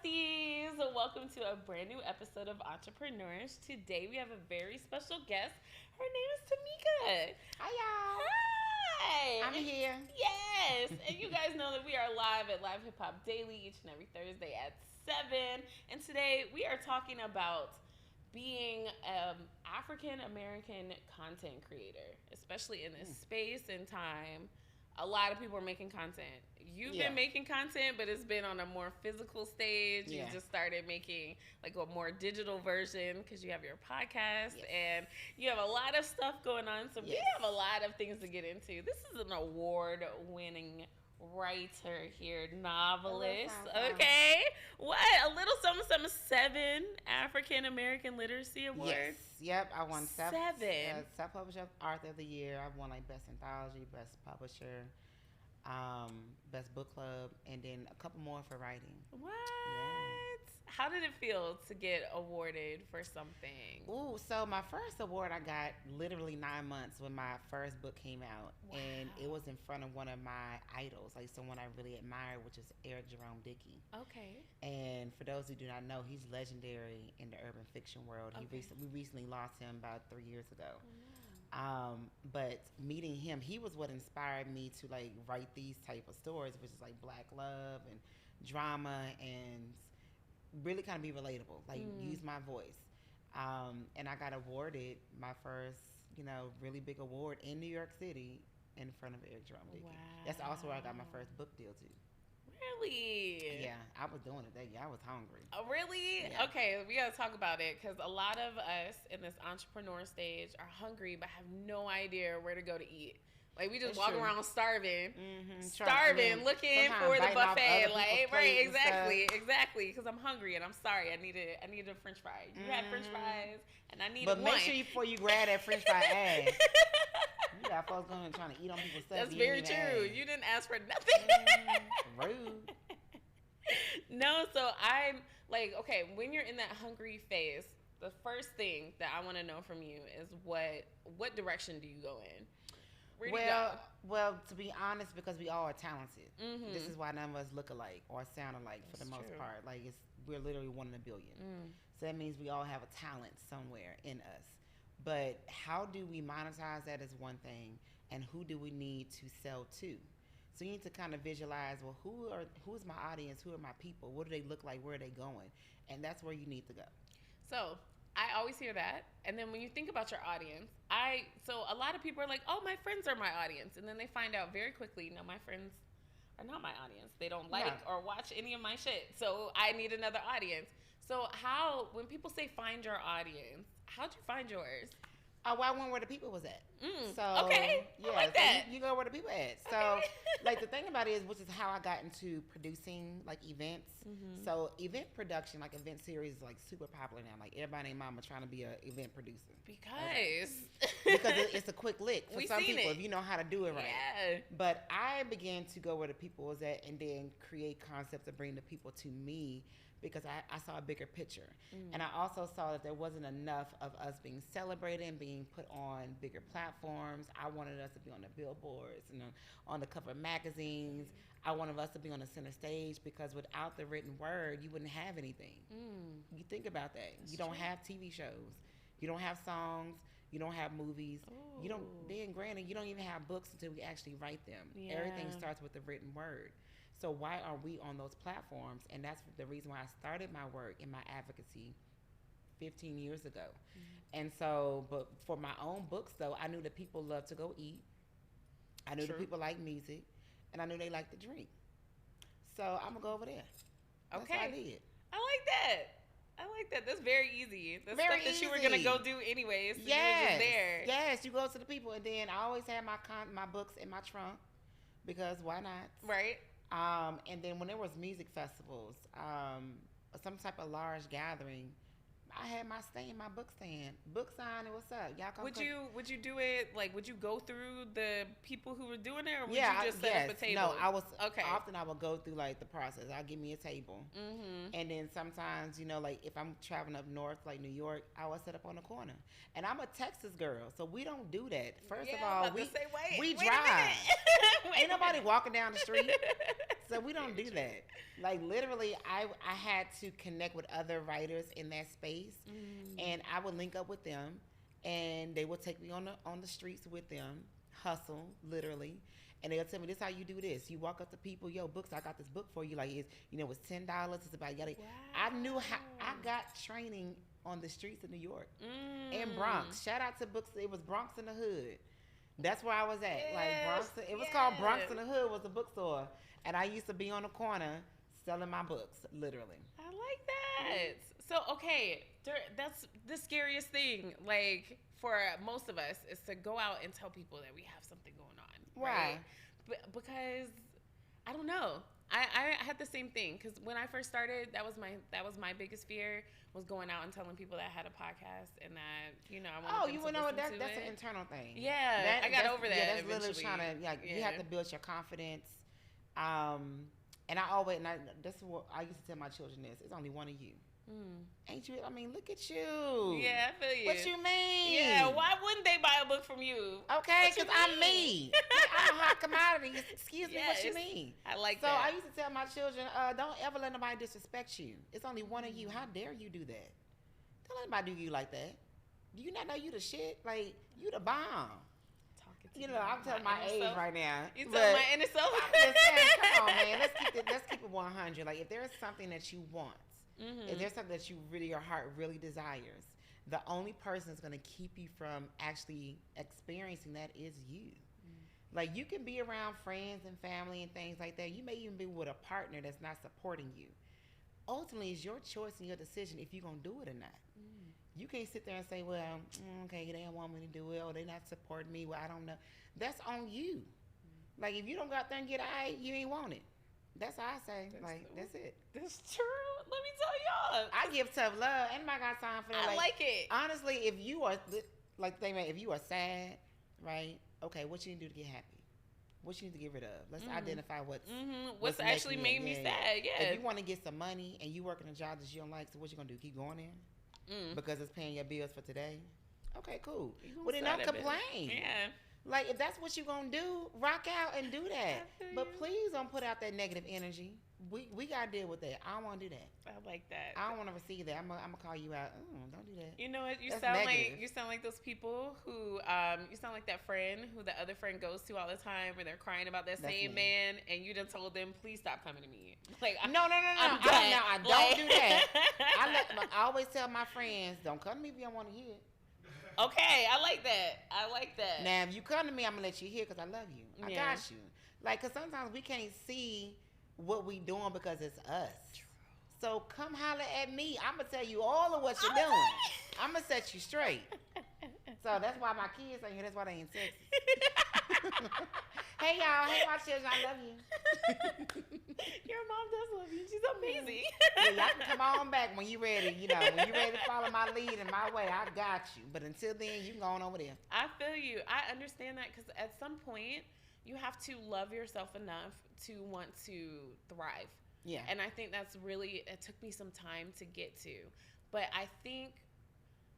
besties! Welcome to a brand new episode of Entrepreneurs. Today we have a very special guest. Her name is Tamika. Hi, y'all. Hi! I'm here. Yes! And you guys know that we are live at Live Hip Hop Daily each and every Thursday at 7. And today we are talking about being an African American content creator, especially in this space and time. A lot of people are making content. You've been making content, but it's been on a more physical stage. You just started making like a more digital version because you have your podcast and you have a lot of stuff going on. So we have a lot of things to get into. This is an award-winning writer here, novelist. Okay, what? A little something, 7 African American Literacy Awards. Yes, yep. I won 7. Self-publisher author of the year. I won like best anthology, best publisher, best book club, and then a couple more for writing. What? Yeah. How did it feel to get awarded for something? Ooh, so my first award I got literally 9 months when my first book came out. Wow. And it was in front of one of my idols, like someone I really admire, which is Eric Jerome Dickey. Okay. And for those who do not know, he's legendary in the urban fiction world. We recently lost him about 3 years ago. Oh, no. But meeting him, he was what inspired me to like write these type of stories, which is like Black love and drama and really kind of be relatable, like use my voice. And I got awarded my first, really big award in New York City in front of Eric Jerome Dickey. Wow. That's also where I got my first book deal too. Really? Yeah, I was doing it that year. I was hungry. Oh, really? Yeah. Okay, we gotta talk about it because a lot of us in this entrepreneur stage are hungry but have no idea where to go to eat. Like, we just walk around starving, looking for the buffet. Like, right, exactly. Because I'm hungry and I'm sorry. I needed a French fry. You had French fries, and I needed one. But make sure before you grab that French fry ass. You got folks going and trying to eat on people's stuff. That's very true. Ask. You didn't ask for nothing. Rude. No, so I'm like, okay, when you're in that hungry phase, the first thing that I want to know from you is what direction do you go in? Well, to be honest, because we all are talented. This is why none of us look alike or sound alike for the most part. Like, we're literally 1 in a billion. So that means we all have a talent somewhere in us. But how do we monetize that is one thing, and who do we need to sell to? So you need to kind of visualize, well, who's my audience? Who are my people? What do they look like? Where are they going? And that's where you need to go. So I always hear that. And then when you think about your audience, so a lot of people are like, oh, my friends are my audience. And then they find out very quickly, no, my friends are not my audience. They don't like or watch any of my shit. So I need another audience. So when people say find your audience, how'd you find yours? Oh, well, I went where the people was at. So okay, yeah, I like that. You go where the people at. So like the thing about it is, which is how I got into producing like events. So event production, like event series, is like super popular now. Like everybody and mama trying to be an event producer because it's a quick lick for some people if you know how to do it right. Yeah. But I began to go where the people was at and then create concepts to bring the people to me. Because I saw a bigger picture. And I also saw that there wasn't enough of us being celebrated and being put on bigger platforms. I wanted us to be on the billboards and on the cover of magazines. I wanted us to be on the center stage because without the written word, you wouldn't have anything. You think about that. That's you don't have TV shows. You don't have songs. You don't have movies. Ooh. Granted, you don't even have books until we actually write them. Yeah. Everything starts with the written word. So why are we on those platforms? And that's the reason why I started my work in my advocacy 15 years ago. And so, but for my own books though, I knew that people love to go eat. I knew that people like music, and I knew they like to drink. So I'm gonna go over there. That's what I did. I like that. That's very easy. That's very stuff that easy. You were gonna go do anyways. So you were just there. Yes, you go to the people, and then I always have my books in my trunk because why not? Right. And then when there was music festivals, some type of large gathering, I had my stand, my book stand, book sign. And what's up? Y'all come. Would you do it like? Would you go through the people who were doing it, or would you just set up a table? No, I was often I would go through like the process. I'll give me a table, and then sometimes like if I'm traveling up north, like New York, I would set up on the corner. And I'm a Texas girl, so we don't do that. First of all, we drive. Ain't nobody walking down the street, so we don't do that. Like literally, I had to connect with other writers in that space, and I would link up with them, and they would take me on the streets with them, hustle literally, and they'll tell me, this is how you do this. You walk up to people, yo, books, I got this book for you. Like it's $10. It's about yada. Wow. I knew how I got training on the streets of New York and Bronx. Shout out to books. It was Bronx in the Hood. That's where I was at. Yes, like Bronx. It was called Bronx in the Hood. Was a bookstore, and I used to be on the corner selling my books, literally. I like that. So, okay, that's the scariest thing, like, for most of us, is to go out and tell people that we have something going on. Right? Because, I don't know. I had the same thing, because when I first started, that was my biggest fear, was going out and telling people that I had a podcast and that, I wanted them to listen to it. That's an internal thing. Yeah, I got over that. Yeah, that's eventually. Literally trying to, you have to build your confidence. And this is what I used to tell my children this. It's only one of you. Ain't you? I mean, look at you. Yeah, I feel you. What you mean? Yeah, why wouldn't they buy a book from you? Okay, because I'm me. I'm a hot commodity. Excuse me, what you mean? I like that. So I used to tell my children, don't ever let nobody disrespect you. It's only one of you. How dare you do that? Don't let nobody do you like that. Do you not know you the shit? Like, you the bomb. I'm telling my age right now. You telling my inner self? I'm just saying, come on, man. Let's keep it 100. Like, if there is something that you want, if there's something that your heart really desires, the only person that's going to keep you from actually experiencing that is you. Like, you can be around friends and family and things like that. You may even be with a partner that's not supporting you. Ultimately, it's your choice and your decision if you're going to do it or not. You can't sit there and say, well, okay, they don't want me to do it, or they're not supporting me. Well, I don't know. That's on you. Like, if you don't go out there and get it, you ain't want it. That's how I say. That's it. That's true. Let me tell y'all. I give tough love. Anybody got time for that? I like it. Honestly, if you are, if you are sad, right, okay, what you need to do to get happy? What you need to get rid of? Let's identify what's actually making me sad. Yeah. If you want to get some money and you working a job that you don't like, so what you going to do? Keep going there? Because it's paying your bills for today? Okay, cool. Well, then don't complain. Yeah. Like, if that's what you're going to do, rock out and do that. But please don't put out that negative energy. We got to deal with that. I don't want to do that. I like that. I don't want to receive that. I'm going to call you out. Don't do that. You know what? You sound like those people who, you sound like that friend who the other friend goes to all the time where they're crying about that same man, and you done told them, please stop coming to me. Like, no. I don't do that. I always tell my friends, don't come to me if you don't want to hear it. Okay, I like that. Now, if you come to me, I'm going to let you hear because I love you. I got you. Like, because sometimes we can't see what we doing because it's us. True. So come holler at me. I'm going to tell you all of what you're doing. I'm going to set you straight. So that's why my kids ain't here. That's why they ain't sexy. Hey, y'all. Hey, my children. I love you. Your mom does love you. She's amazing. Y'all can come on back when you ready. When you ready to follow my lead and my way, I got you. But until then, you can go on over there. I feel you. I understand that because at some point, you have to love yourself enough to want to thrive. Yeah. And I think that's really, it took me some time to get to. But I think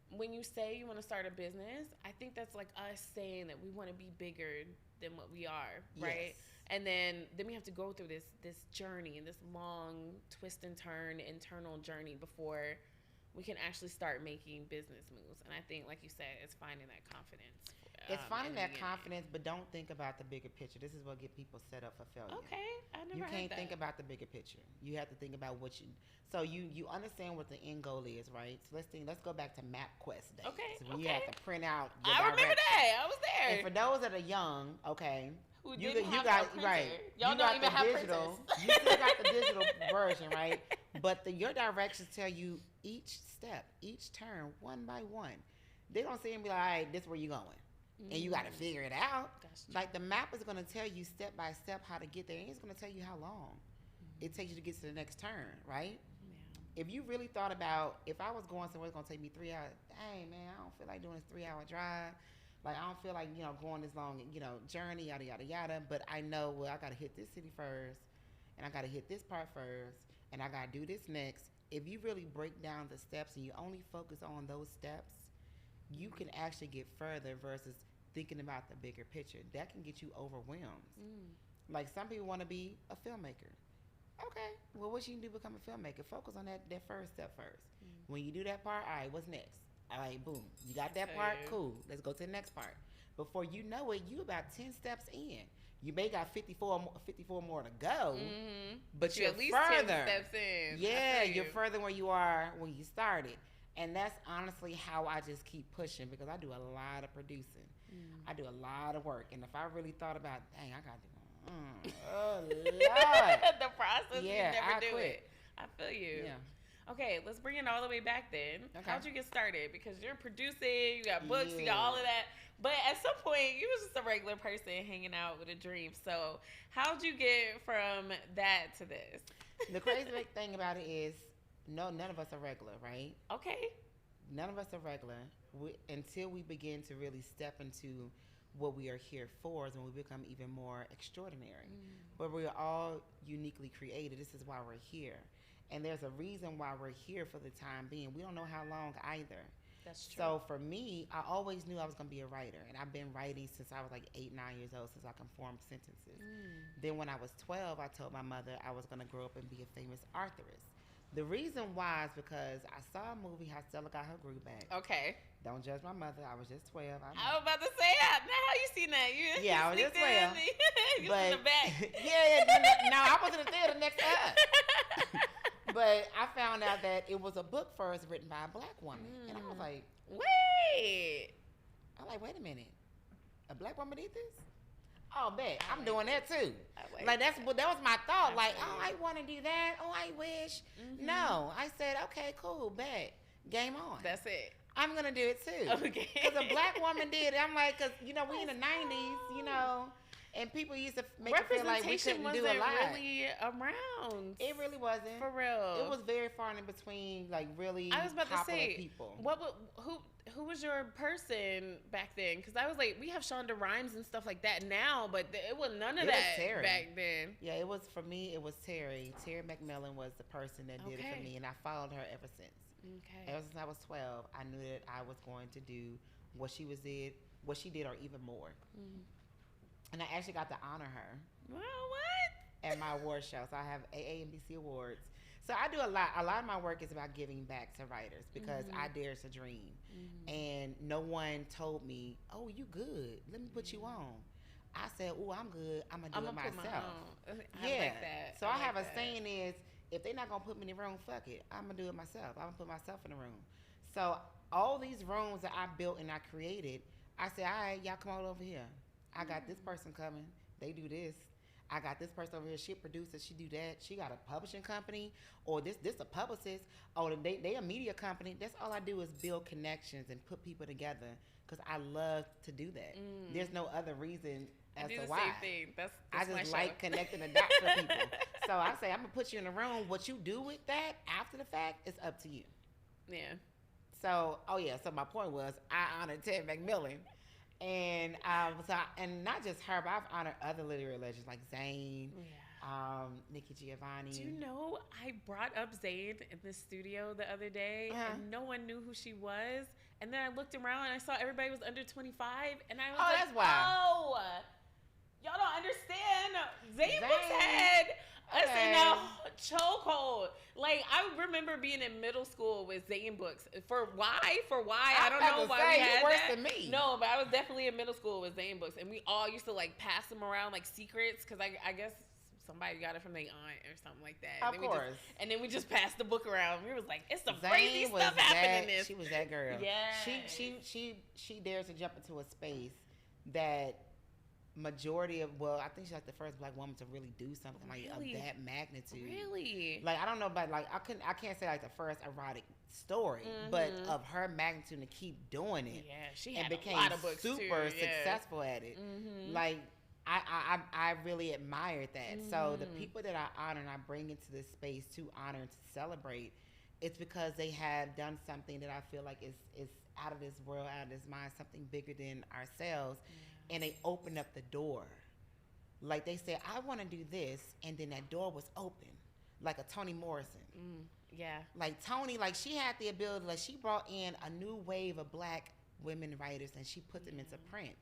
when you say you want to start a business, I think that's like us saying that we want to be bigger than what we are, right? Yes. And then we have to go through this journey and this long twist and turn internal journey before we can actually start making business moves. And I think, like you said, it's finding that confidence. It's finding that confidence, but don't think about the bigger picture. This is what get people set up for failure. Okay, I never You heard can't that. think about the bigger picture. You have to think about what you. So you understand what the end goal is, right? So let's go back to MapQuest days. Okay. So when you have to print out. I remember that. I was there. And for those that are young, okay. Who didn't have a printer. Right. Y'all don't even have digital. printers. You still got the digital version, right? But your directions tell you each step, each turn, one by one. They don't say and be like, all right, this is where you're going. And you got to figure it out. Like the map is going to tell you step by step how to get there. And it's going to tell you how long it takes you to get to the next turn, right? if you really thought about, if I was going somewhere, it's going to take me 3 hours. Dang, man, I don't feel like doing this 3-hour drive. Like, I don't feel like, going this long, journey, yada, yada, yada. But I know, well, I got to hit this city first, and I got to hit this part first, and I got to do this next. If you really break down the steps and you only focus on those steps, you can actually get further versus thinking about the bigger picture. That can get you overwhelmed. Like, some people want to be a filmmaker. Okay, well, what you can do to become a filmmaker? Focus on that first step first. When you do that part, all right, what's next? All right, boom. You got that part? Cool. Let's go to the next part. Before you know it, you about 10 steps in. You may got 54 more to go, but you're at least further. 10 steps in. Yeah, you're further where you are when you started. And that's honestly how I just keep pushing, because I do a lot of producing. I do a lot of work. And if I really thought about, dang, I got to do oh, Lord. The process, yeah, you never I do quit. it. I feel you. Yeah. Okay, let's bring it all the way back then. Okay. How'd you get started? Because you're producing, you got books, you got all of that. But at some point, you was just a regular person hanging out with a dream. So how'd you get from that to this? The crazy big thing about it is, none of us are regular, right? Okay. None of us are regular. Until we begin to really step into what we are here for is when we become even more extraordinary. But we're all uniquely created. This is why we're here. And there's a reason why we're here for the time being. We don't know how long either. That's true. So for me, I always knew I was going to be a writer. And I've been writing since I was like 8, 9 years old, since I can form sentences. Then when I was 12, I told my mother I was going to grow up and be a famous authoress. The reason why is because I saw a movie how Stella got her groove back. Okay. Don't judge my mother. I was just 12. I was about to say, now how you seen that? I was just 12. You was in the back. No, I was in the theater next to her. But I found out that it was a book first written by a black woman. And I was like, wait. I'm like, wait a minute. A black woman did this? Oh, bet. I'm doing that too. That was my thought. Like, oh, I want to do that. Oh, I wish. No. I said, okay, cool, bet. Game on. That's it. I'm going to do it too. Okay. Because a black woman did it. I'm like, because, we in the 90s, and people used to make it feel like we couldn't do a lot. Really around. It really wasn't. For real. It was very far in between, like, really I was about popular to say, people. Who was your person back then? Because I was like, we have Shonda Rhimes and stuff like that now, but it was none of that back then. Yeah, it was, for me, it was Terry. Terry McMillan was the person that did it for me, and I followed her ever since. Okay. Ever since I was 12, I knew that I was going to do what she did, or even more. And I actually got to honor her. Well, what? At my award show. So I have AAMBC awards. So I do a lot. A lot of my work is about giving back to writers, because I dare to dream. And no one told me, oh, you good. Let me put you on. I said, oh, I'm good. I'm going to do it myself. I like that. So I have a saying is, if they're not going to put me in the room, fuck it. I'm going to do it myself. I'm going to put myself in the room. So all these rooms that I built and I created, I said, all right, y'all come on over here. I got this person coming. They do this. I got this person over here. She a producer. She do that. She got a publishing company, or this a publicist. Oh, they a media company. That's all I do is build connections and put people together, because I love to do that. There's no other reason as to why. Same thing. I just like connecting the dots for people. So I say, I'm gonna put you in the room. What you do with that after the fact is up to you. Yeah. So, so my point was, I honored Ted McMillan. And and not just her, but I've honored other literary legends like Zane, Nikki Giovanni. Do you know, I brought up Zane in the studio the other day, and no one knew who she was. And then I looked around and I saw everybody was under 25, and I was like, that's wild. Oh, y'all don't understand. Zane Books had us in a chokehold. Like, I remember being in middle school with Zane Books. For why? I don't know why we had worse that. Than me. No, but I was definitely in middle school with Zane Books, and we all used to like pass them around like secrets, because I guess somebody got it from their aunt or something like that. Of course. And then we just passed the book around. We was like, it's some crazy stuff happening in this. She was that girl. Yeah. She dares to jump into a space that majority of, I think she's like the first black woman to really do something like of that magnitude. Really? Like, I don't know, but like I can't say like the first erotic story, but of her magnitude to keep doing it. Yeah, she and had became a lot of books super too. successful at it. Like, I really admired that. So the people that I honor and I bring into this space to honor and to celebrate, it's because they have done something that I feel like is out of this world, out of this mind, something bigger than ourselves, and they open up the door. Like they said, I want to do this, and then that door was open, like a Toni Morrison. Yeah. Like Toni, like she had the ability, like she brought in a new wave of black women writers, and she put them into print.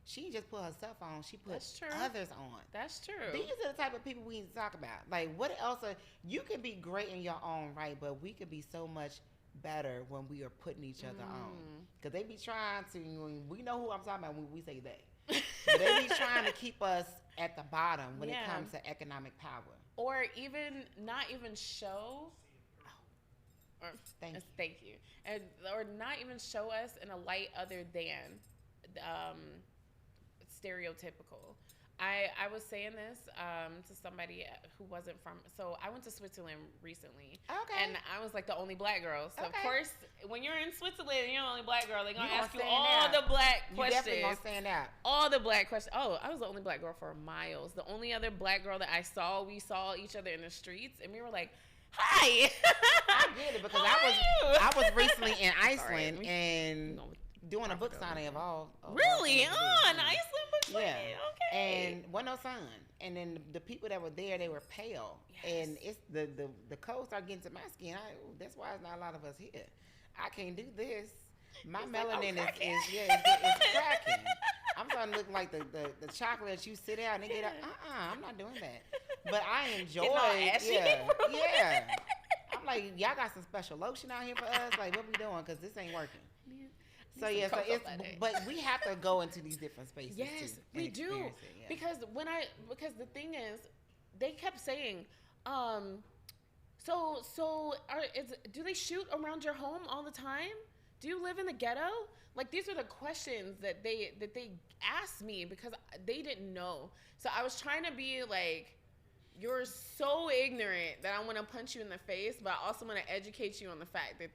She didn't just put herself on, she put others on. That's true. These are the type of people we need to talk about. Like, what else? You can be great in your own right, but we could be so much better when we are putting each other on. Because they be trying to, we know who I'm talking about when we say they. But they be trying to keep us at the bottom when it comes to economic power. Or even not even show. Thank you. Or not even show us in a light other than stereotypical. I was saying this to somebody who wasn't from. So I went to Switzerland recently. Okay. And I was like the only black girl. So of course, when you're in Switzerland and you're the only black girl, they're gonna ask you all the black questions. You definitely gonna stand out. All the black questions. Oh, I was the only black girl for miles. The only other black girl that I saw, we saw each other in the streets, and we were like, "Hi." I get it because I was recently in Iceland and doing a book signing of all. Really? An Iceland book signing? Yeah. Okay. And wasn't no sun. And then the people that were there, they were pale. Yes. And it's the cold started getting to my skin. That's why there's not a lot of us here. I can't do this. My melanin is cracking. I'm starting to look like the chocolate that you sit out and they get out. I'm not doing that. But I enjoy it. Yeah. I'm like, y'all got some special lotion out here for us? Like, what we doing? Because this ain't working. So but we have to go into these different spaces. Yes, we do. Because the thing is, they kept saying, do they shoot around your home all the time? Do you live in the ghetto? Like, these are the questions that they asked me because they didn't know. So I was trying to be like, you're so ignorant that I want to punch you in the face, but I also want to educate you on the fact that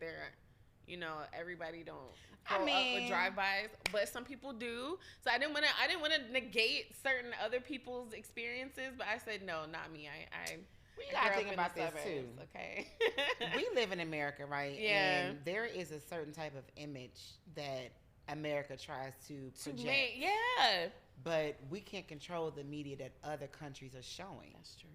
everybody don't up with drive-bys, but some people do. So I didn't want to negate certain other people's experiences, but I said no, not me. We gotta think about this too. Okay. We live in America, right? Yeah. And there is a certain type of image that America tries to project. Yeah. But we can't control the media that other countries are showing. That's true.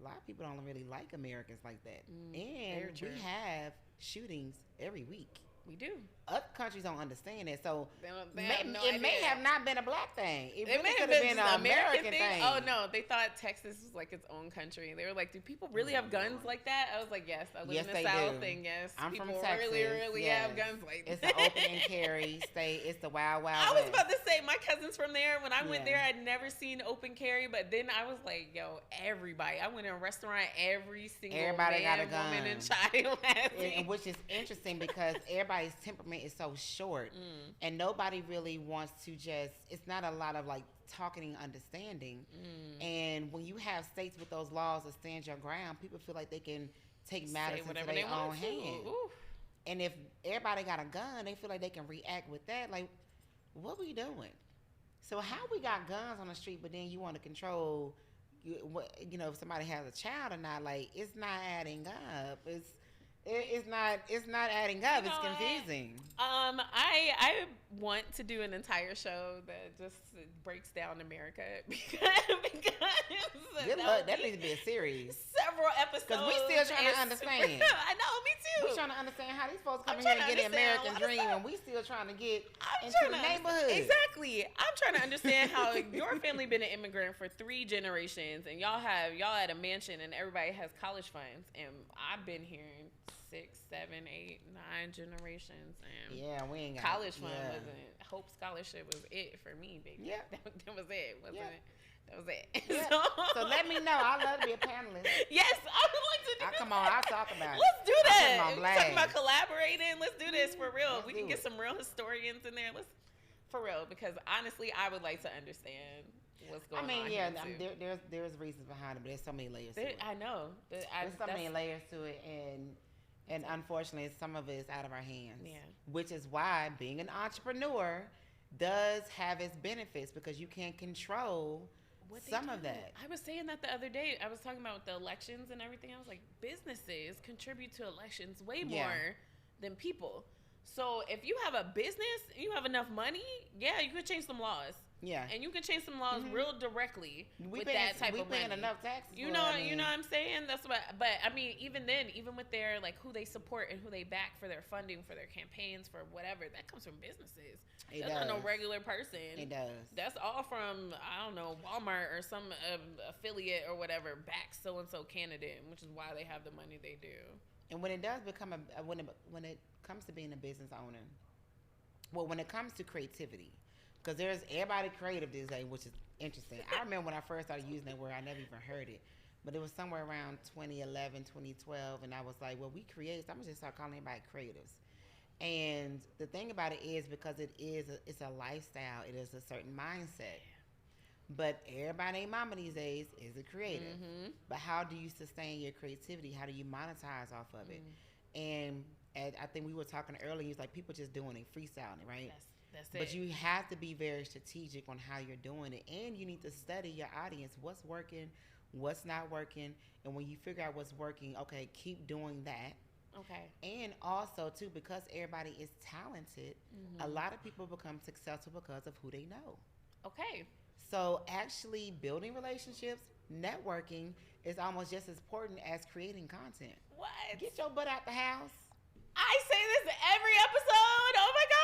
A lot of people don't really like Americans like that. And we have shootings every week. We do. Other countries don't understand it, so it may have not been a black thing. It really could have been an American thing. Oh no, they thought Texas was like its own country. They were like, "Do people really have guns like that?" I was like, "Yes, I live in the South, and yes, I'm people from Texas. really have guns like that." It's the open and carry state. It's the wild I was about to say, my cousin's from there. When I went there, I'd never seen open carry, but then I was like, "Yo, everybody!" I went in a restaurant, every single everybody man, got a gun. woman, and child has it. Which is interesting because everybody's temperament is so short, and nobody really wants to it's not a lot of like talking and understanding. And when you have states with those laws that stand your ground, people feel like they can take matters into their own hands. And if everybody got a gun, they feel like they can react with that. Like, what we doing? So how we got guns on the street, but then you want to control if somebody has a child or not? Like, it's not adding up. It's not adding up. It's confusing. I want to do an entire show that just breaks down America because good luck. That needs to be a series. Several episodes. Because we still trying to understand. I know, me too. We're trying to understand how these folks come here and get the American dream, and we still trying to get into the neighborhood. Exactly. I'm trying to understand how your family been an immigrant for 3 generations, and y'all had a mansion, and everybody has college funds, and I've been here 6, 7, 8, 9 generations, and we ain't got college fund wasn't. Hope scholarship was it for me, baby. Yeah, that was it. Wasn't it? That was it. Yeah. So let me know. I'd love to be a panelist. Yes, I would like to do that. Come on, I'll talk about it. Let's do that. We're talking about collaborating. Let's do this for real. We can get some real historians in there. For reil, because honestly, I would like to understand what's going on. There's reasons behind it, but there's so many layers to it. I know. There's so many layers to it, and unfortunately, some of it is out of our hands. Yeah. Which is why being an entrepreneur does have its benefits, because you can control what they some do. of that. I was saying that the other day. I was talking about the elections and everything. I was like, businesses contribute to elections way more than people. So if you have a business and you have enough money, you could change some laws. Yeah. And you can change some laws real directly with paying, that type of money. We paying enough taxes. You know what I'm saying? That's what. But I mean, even then, even with their like who they support and who they back for their funding, for their campaigns, for whatever, that comes from businesses. That's not no regular person. It does. That's all from, I don't know, Walmart or some affiliate or whatever backs so and so candidate, which is why they have the money they do. And when it does become when it comes to being a business owner, well, when it comes to creativity. Because there's everybody creative these days, which is interesting. I remember when I first started using that word, I never even heard it. But it was somewhere around 2011, 2012, and I was like, well, we create, so I'm going to just start calling everybody creatives. And the thing about it is because it's a lifestyle, it is a certain mindset. But everybody ain't mama these days is a creative. Mm-hmm. But how do you sustain your creativity? How do you monetize off of it? And I think we were talking earlier, it's like people just doing it, freestyling, right? Yes. That's it. But you have to be very strategic on how you're doing it. And you need to study your audience. What's working, what's not working. And when you figure out what's working, okay, keep doing that. Okay. And also, too, because everybody is talented, a lot of people become successful because of who they know. Okay. So actually building relationships, networking is almost just as important as creating content. What? Get your butt out the house. I say this every episode. Oh my God!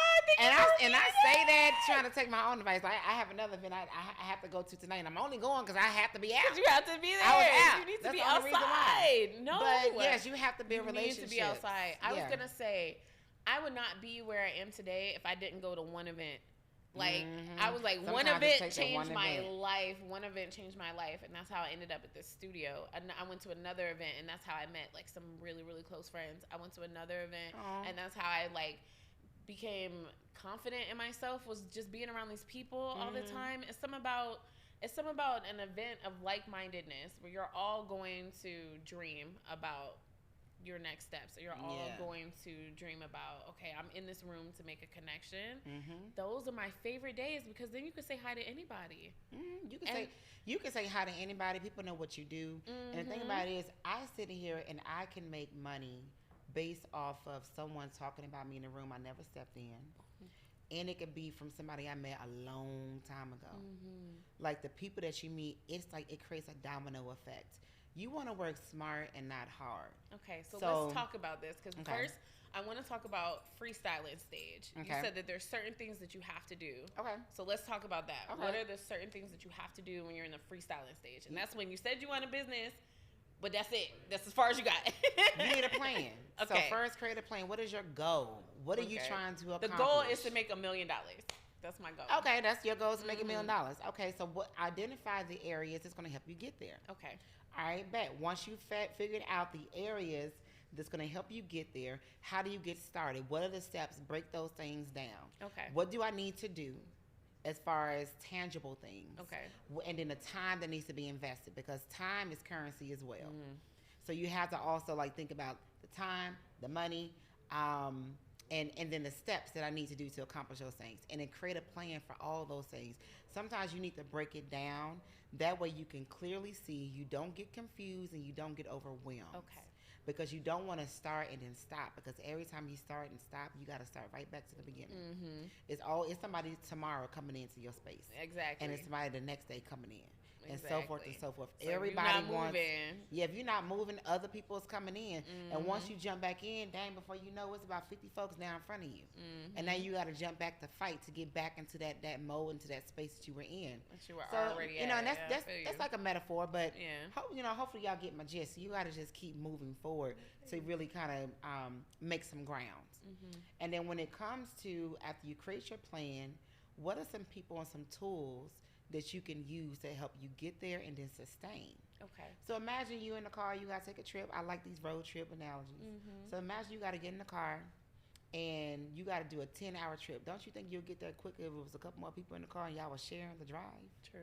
And I say that trying to take my own advice. I have another event I have to go to tonight, and I'm only going because I have to be out. You have to be there. I was out. You need to That's be the only outside. reason why. No, but yes, you have to build relationships. You need to be outside. I was gonna say, I would not be where I am today if I didn't go to one event. Like I was like, Sometimes one event changed my life. One event changed my life, and that's how I ended up at this studio. And I went to another event, and that's how I met like some really, really close friends. I went to another event, and that's how I like became confident in myself. Was just being around these people all the time. It's something about an event of like-mindedness where you're all going to dream about your next steps. You're all going to dream about, okay, I'm in this room to make a connection. Those are my favorite days because then you can say hi to anybody. You can say hi to anybody. People know what you do. And the thing about it is, I sit here and I can make money based off of someone talking about me in a room I never stepped in. And it could be from somebody I met a long time ago. Like the people that you meet, it's like it creates a domino effect. You want to work smart and not hard. Okay, so let's talk about this because first I want to talk about freestyling stage. Okay. You said that there's certain things that you have to do. Okay. So let's talk about that. Okay. What are the certain things that you have to do when you're in the freestyling stage? And that's when you said you want a business, but that's it. That's as far as you got. You need a plan. Okay. So first create a plan. What is your goal? What are you trying to accomplish? The goal is to make $1 million. That's my goal. Okay, that's your goal is to make $1 million. Okay, so identify the areas that's going to help you get there. Okay. All right, bet. Once you've figured out the areas that's going to help you get there, how do you get started? What are the steps? Break those things down. Okay. What do I need to do as far as tangible things? Okay. And then the time that needs to be invested because time is currency as well. So you have to also like think about the time, the money, and then the steps that I need to do to accomplish those things. And then create a plan for all those things. Sometimes you need to break it down. That way you can clearly see, you don't get confused and you don't get overwhelmed. Okay. Because you don't want to start and then stop. Because every time you start and stop, you got to start right back to the beginning. It's somebody tomorrow coming into your space. Exactly. And it's somebody the next day coming in. And Exactly. so forth and so forth. So Everybody wants. Moving. Yeah, if you're not moving, other people is coming in. And once you jump back in, dang, before you know, it's about 50 folks now in front of you. And now you got to jump back to fight to get back into that mode, into that space that you were in. That you were already you know, at. And that's like a metaphor, but yeah. Hopefully y'all get my gist. So you got to just keep moving forward to really kind of make some ground. And then when it comes to after you create your plan, what are some people and some tools that you can use to help you get there and then sustain? Okay. So imagine you in the car, you got to take a trip. I like these road trip analogies. So imagine you got to get in the car and you got to do a 10-hour trip. Don't you think you'll get there quicker if it was a couple more people in the car and y'all was sharing the drive? True.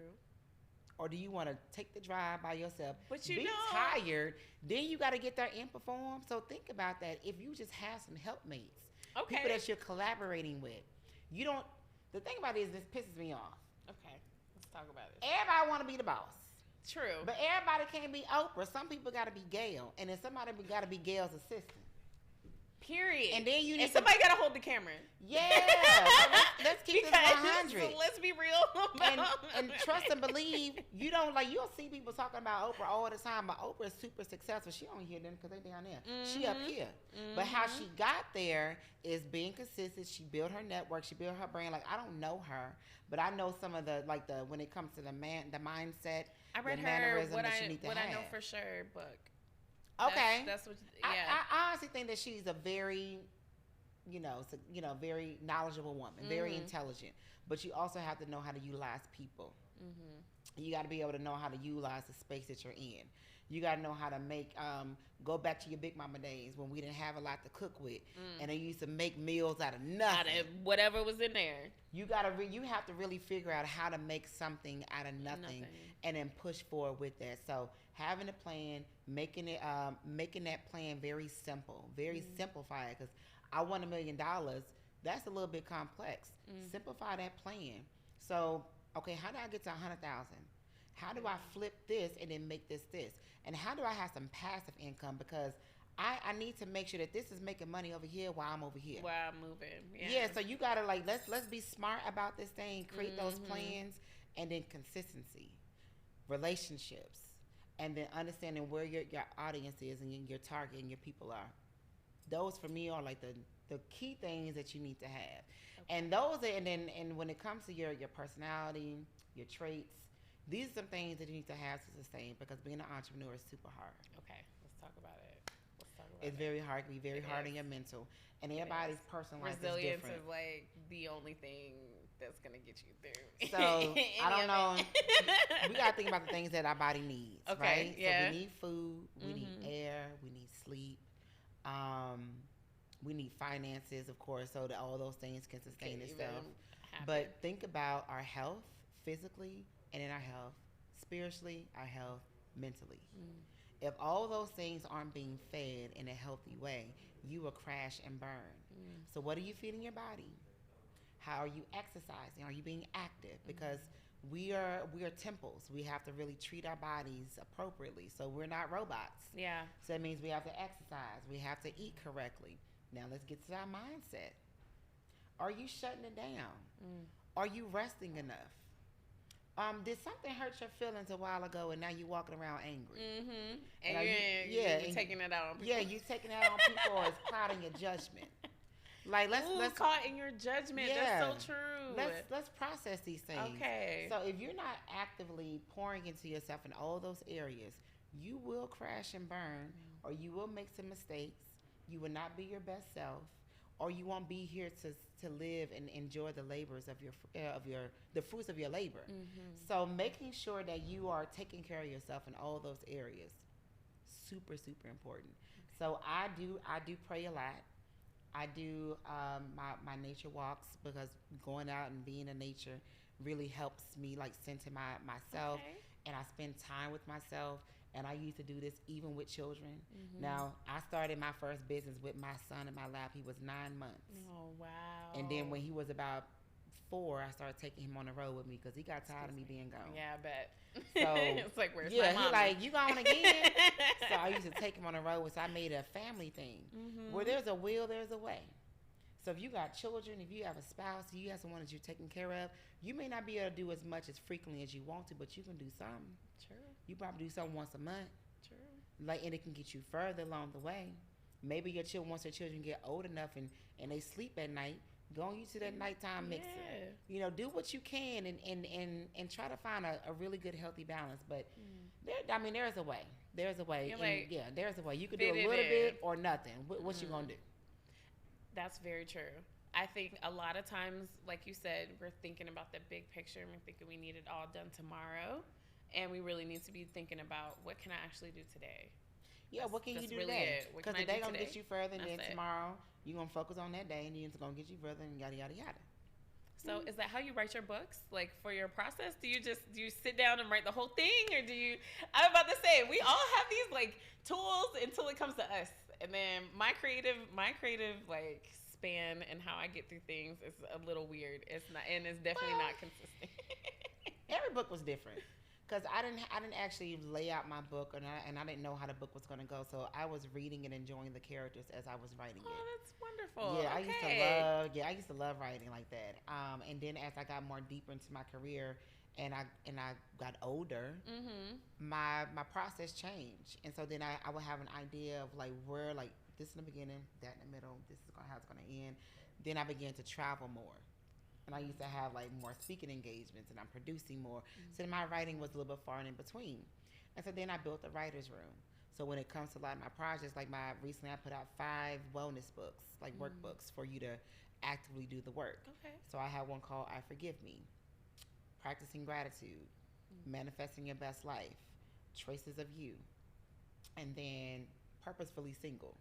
Or do you want to take the drive by yourself? But be tired, then you got to get there and perform. So think about that. If you just have some helpmates, people that you're collaborating with, you don't. The thing about it is this pisses me off. Okay. talk about it. Everybody want to be the boss. True. But everybody can't be Oprah. Some people got to be Gail. And then somebody got to be Gail's assistant. Period. And then you need somebody got to hold the camera. Yeah. Let's keep this 100. So let's be real. And trust and believe, you'll see people talking about Oprah all the time, but Oprah is super successful. She don't hear them because they down there. Mm-hmm. She up here. Mm-hmm. But how she got there is being consistent. She built her network. She built her brand. Like, I don't know her, but I know some of the when it comes to the mindset, I read the her mannerism what that you need to have. I know for sure book. Okay. That's what. Yeah. I honestly think that she's a very, very knowledgeable woman, very intelligent. But you also have to know how to utilize people. Mm-hmm. You got to be able to know how to utilize the space that you're in. You got to know how to make. Go back to your Big Mama days when we didn't have a lot to cook with, and they used to make meals out of nothing. Out of whatever was in there. You have to really figure out how to make something out of nothing. And then push forward with that. So having a plan, making that plan very simple, very simplified. Because I want $1 million. That's a little bit complex. Simplify that plan. So, okay, how do I get to 100,000? How do I flip this and then make this? And how do I have some passive income? Because I need to make sure that this is making money over here while I'm over here. While I'm moving. Yeah, so you gotta let's be smart about this thing, create those plans, and then consistency, relationships, and then understanding where your audience is and your target and your people are. Those for me are like the key things that you need to have. Okay. And when it comes to your personality, your traits, these are some things that you need to have to sustain, because being an entrepreneur is super hard. Okay, let's talk about it. It's very hard. It can be very hard on your mental. And everybody's personal life is different. Resilience is like the only thing that's going to get you through. So, I don't know. We got to think about the things that our body needs, right? Yeah. So, we need food. We need air. We need sleep. We need finances, of course, so that all those things can sustain itself. But think about our health physically, and in our health spiritually, our health mentally. If all those things aren't being fed in a healthy way, you will crash and burn. So what are you feeding your body? How are you exercising? Are you being active? Because we are temples. We have to really treat our bodies appropriately. So we're not robots. Yeah. So that means we have to exercise. We have to eat correctly. Now let's get to our mindset. Are you shutting it down? Are you resting enough? Did something hurt your feelings a while ago and now you're walking around angry? And you're taking it out on people. Yeah, you're taking it out on people, or it's clouding your judgment. Like let's caught in your judgment. Yeah, that's so true. Let's process these things. Okay. So if you're not actively pouring into yourself in all those areas, you will crash and burn, or you will make some mistakes. You will not be your best self, or you won't be here to live and enjoy the labors of the fruits of your labor. So making sure that you are taking care of yourself in all those areas, super, super important. So I do pray a lot. I do my nature walks, because going out and being in nature really helps me center myself, and I spend time with myself. And I used to do this even with children. Now, I started my first business with my son in my lap. He was 9 months. Oh, wow. And then when he was about 4, I started taking him on the road with me, because he got tired of me being gone. Yeah, I bet. So it's like, where's my mom? He like, you going again? So I used to take him on the road. So I made a family thing. Where there's a will, there's a way. So if you got children, if you have a spouse, you have someone that you're taking care of, you may not be able to do as much as frequently as you want to, but you can do something. True. You probably do something once a month. True. And it can get you further along the way. Maybe once your children get old enough and they sleep at night, go on you to that nighttime mixer. Do what you can and try to find a really good, healthy balance. But there's a way. There's a way. There's a way. You could do a little bit or nothing. What you gonna do? That's very true. I think a lot of times, like you said, we're thinking about the big picture, and we're thinking we need it all done tomorrow. And we really need to be thinking about, what can I actually do today? Yeah, what can you do today? Because the day going to get you further, and then tomorrow you're going to focus on that day, and then it's going to get you further, and yada, yada, yada. So is that how you write your books? Like, for your process? Do you sit down and write the whole thing? Or I'm about to say, we all have these, tools until it comes to us. And then my creative, span and how I get through things is a little weird. It's not, and it's definitely not consistent. Every book was different. Because I didn't actually lay out my book, and I didn't know how the book was going to go. So I was reading and enjoying the characters as I was writing it. Oh, that's wonderful. Yeah, Okay. I used to love writing like that. And then as I got more deeper into my career, and I got older, my process changed. And so then I would have an idea of like where, like, this in the beginning, that in the middle, this is how it's going to end. Then I began to travel more. And I used to have like more speaking engagements, and I'm producing more. So then my writing was a little bit far and in between. And so then I built a writer's room. So when it comes to a lot of my projects, like recently I put out 5 wellness books, like workbooks for you to actively do the work. Okay. So I have one called I Forgive Me, Practicing Gratitude, Manifesting Your Best Life, Traces of You, and then Purposefully Single.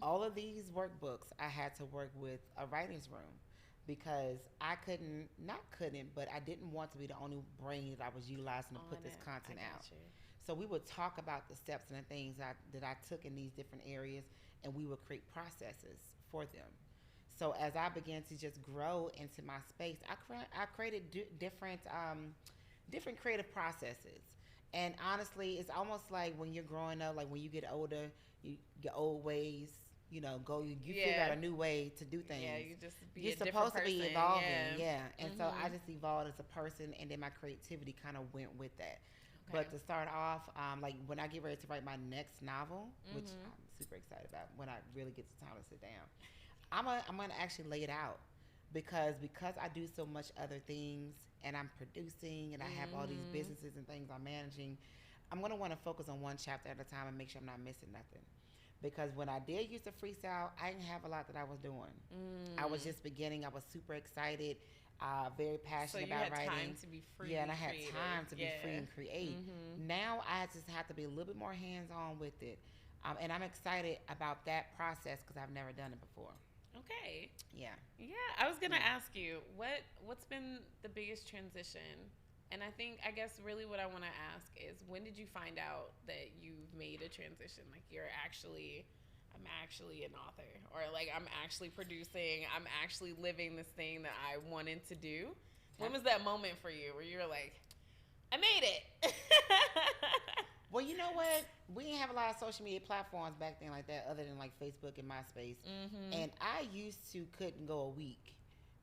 All of these workbooks I had to work with a writer's room, because I but I didn't want to be the only brain that I was utilizing to put this content out. So we would talk about the steps and the things that I took in these different areas, and we would create processes for them. So as I began to just grow into my space, I created different creative processes. And honestly, it's almost like when you're growing up, like when you get older, your old ways, you figure out a new way to do things. Yeah, you're supposed to be evolving. Yeah. And so I just evolved as a person, and then my creativity kind of went with that. Okay. But to start off, like when I get ready to write my next novel, which I'm super excited about when I really get the time to sit down, I'm gonna actually lay it out, because I do so much other things, and I'm producing, and I have all these businesses and things I'm managing. I'm gonna want to focus on one chapter at a time and make sure I'm not missing nothing. Because when I did used to freestyle, I didn't have a lot that I was doing. I was just beginning. I was super excited, very passionate about writing. So you had time to be free. Yeah, and I had time to be free and create. Now I just have to be a little bit more hands-on with it. And I'm excited about that process because I've never done it before. Okay. Yeah. Yeah, I was going to ask you, what's been the biggest transition? And I guess really what I want to ask is, when did you find out that you've made a transition? Like I'm actually an author, or like I'm actually producing, I'm actually living this thing that I wanted to do. When was that moment for you where you were like, I made it? Well, you know what? We didn't have a lot of social media platforms back then like that, other than like Facebook and MySpace. And I used to couldn't go a week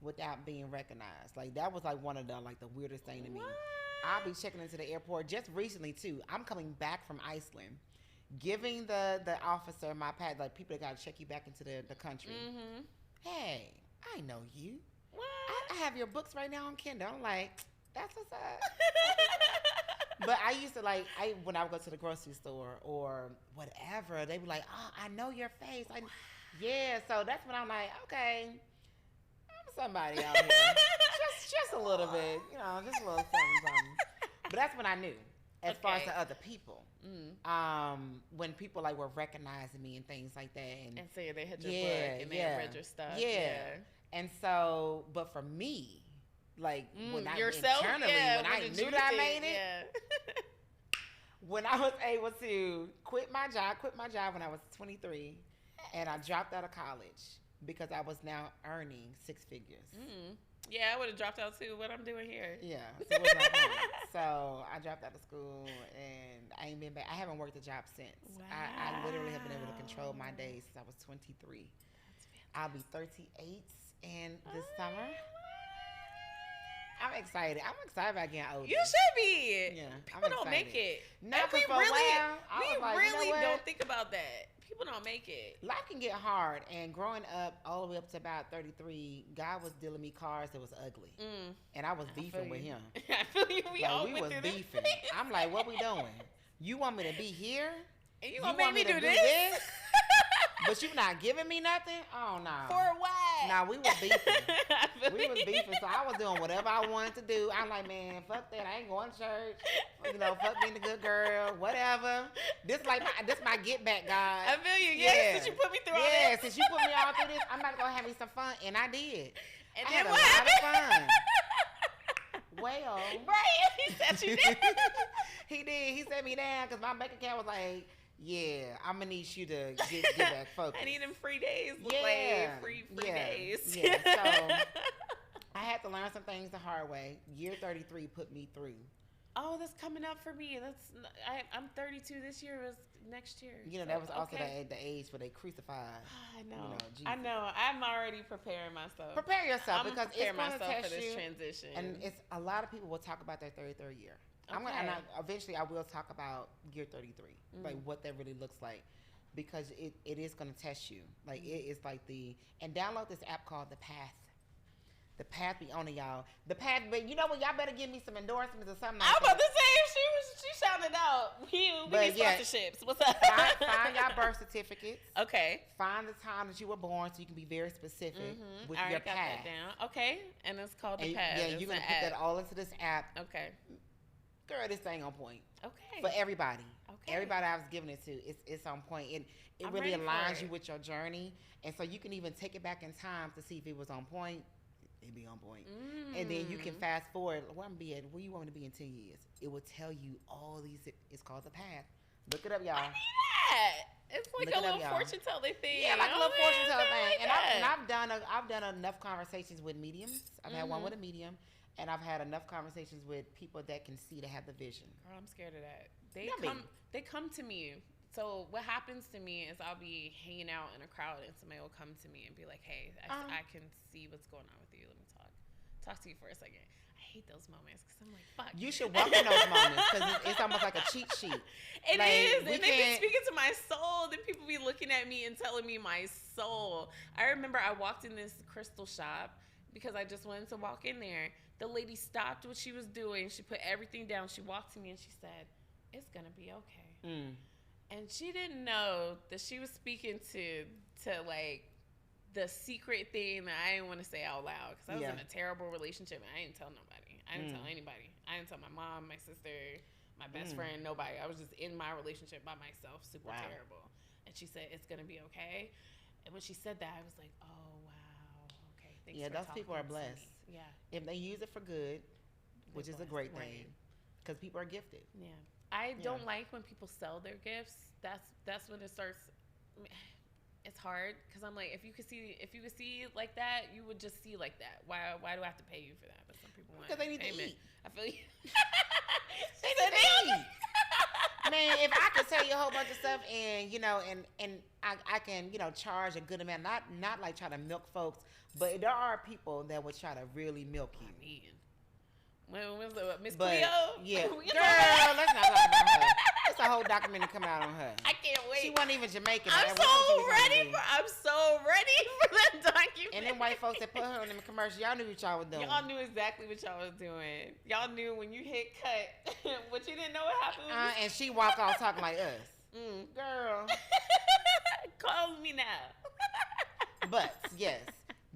without being recognized. Like that was like one of the weirdest thing to me. I'll be checking into the airport just recently too. I'm coming back from Iceland, giving the officer my pad, like people that gotta check you back into the country. Hey, I know you. What? I have your books right now on Kindle. I'm like, that's what's up. But I used to when I would go to the grocery store or whatever, they be like, oh, I know your face. Yeah, so that's when I'm like, okay, I'm somebody out here. just a little bit, just a little something. But that's when I knew, as far as the other people. When people were recognizing me and things like that. And saying they had your book and they had read your stuff. Yeah. And so, but for me, when I yourself, internally, when I knew that I made it, when I was able to quit my job when I was 23, and I dropped out of college because I was now earning 6 figures. Yeah, I would have dropped out too. What I'm doing here? Yeah, so it was my point. So I dropped out of school, and I ain't been back. I haven't worked a job since. Wow. I literally have been able to control my days since I was 23. I'll be 38 in this summer. I'm excited. I'm excited about getting older. You should be. Yeah, people don't make it. Not we for really, a while. we really don't think about that. People don't make it. Life can get hard, and growing up all the way up to about 33, God was dealing me cards that was ugly, and I was beefing with him. I feel you. We was beefing. I'm like, what we doing? You want me to be here? And you gonna make me do this? But you not giving me nothing? Oh, no. For what? Nah, we was beefing. We was beefing, so I was doing whatever I wanted to do. I'm like, man, fuck that. I ain't going to church. Fuck being a good girl, whatever. This my get back, God. I feel you. Yeah. Since you put me through all this. Yeah, since you put me all through this, I'm about to go have me some fun. And I did. And I then had a what lot happened? of fun. Well. Right. He said you did. He did. He set me down because my bank account was like, yeah, I'm going to need you to get back focused. I need them free days. Free days. Yeah. So I had to learn learned some things the hard way. Year 33 put me through. Oh, that's coming up for me. I'm 32 this year. Was next year. You know, that was also the age where they crucified. I know. Jesus. I know. I'm already preparing myself. Prepare yourself because it's going to test for this you. Transition. And it's a lot of people will talk about their 33rd year. Okay. Eventually I will talk about year 33, like what that really looks like, because it is going to test you. Like it is like and download this app called The Path. The Path be on y'all. The Path, but you know what? Y'all better give me some endorsements or something like I'm that. about to say she shouted out. We need sponsorships. What's up? Find y'all birth certificates. Okay. Find the time that you were born so you can be very specific with I your got path. that down. Okay. And it's called The Path. Yeah, you're gonna put that all into this app. Okay. Girl, this thing on point. Okay. For everybody. Okay. Everybody I was giving it to, it's on point. It really aligns you with your journey. And so you can even take it back in time to see if it was on point. It'd be on point. And then you can fast forward. Where you want me to be in 10 years? It will tell you all these. It's called The Path. Look it up, y'all. I need that. It's like a little fortune telling thing. Yeah, like a little fortune telling thing. And I've done enough conversations with mediums. I've had one with a medium. And I've had enough conversations with people that can see, to have the vision. Girl, I'm scared of that. They come to me. So what happens to me is I'll be hanging out in a crowd and somebody will come to me and be like, "Hey, I can see what's going on with you. Let me talk to you for a second." I hate those moments because I'm like, "Fuck." You should welcome those moments because it's almost like a cheat sheet. It is, and they be speaking to my soul. Then people be looking at me and telling me my soul. I remember I walked in this crystal shop because I just wanted to walk in there. The lady stopped what she was doing. She put everything down. She walked to me and she said, "It's gonna be okay." And she didn't know that she was speaking to like the secret thing that I didn't want to say out loud because I was in a terrible relationship and I didn't tell nobody. I didn't tell anybody. I didn't tell my mom, my sister, my best friend, nobody. I was just in my relationship by myself, super terrible. And she said, "It's gonna be okay." And when she said that, I was like, "Oh wow, okay." Thanks for those people are blessed. Yeah. If they use it for good, which is a great thing, because people are gifted. Yeah. I don't like when people sell their gifts. That's when it starts. I mean, it's hard because I'm like, if you could see like that, you would just see like that. Why do I have to pay you for that? But some people want because they need payment. to eat. I feel you. they need to eat. Man, if I could tell you a whole bunch of stuff and I can charge a good amount, not like try to milk folks, but there are people that would try to really milk you. I mean, when was Miss Cleo? Yeah, girl, let's not talk about her. It's a whole documentary coming out on her. I can't wait. She wasn't even Jamaican. I'm so ready for that documentary. And then white folks that put her in the commercial, y'all knew what y'all was doing. Y'all knew exactly what y'all was doing. Y'all knew when you hit cut, but you didn't know what happened. And she walked off talking like us. Girl. Call me now. But yes,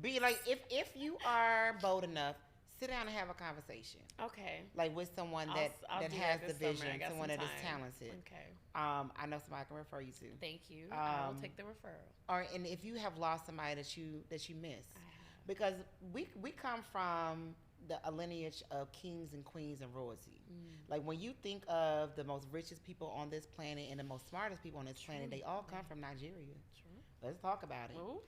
be like if you are bold enough, sit down and have a conversation. Okay. Like with someone that has the vision, someone that is talented. Okay. I know somebody I can refer you to. Thank you. I will take the referral. And if you have lost somebody that you miss, because we come from a lineage of kings and queens and royalty. Like when you think of the most richest people on this planet and the most smartest people on this planet, they all come from Nigeria. True. Let's talk about it. Ooh.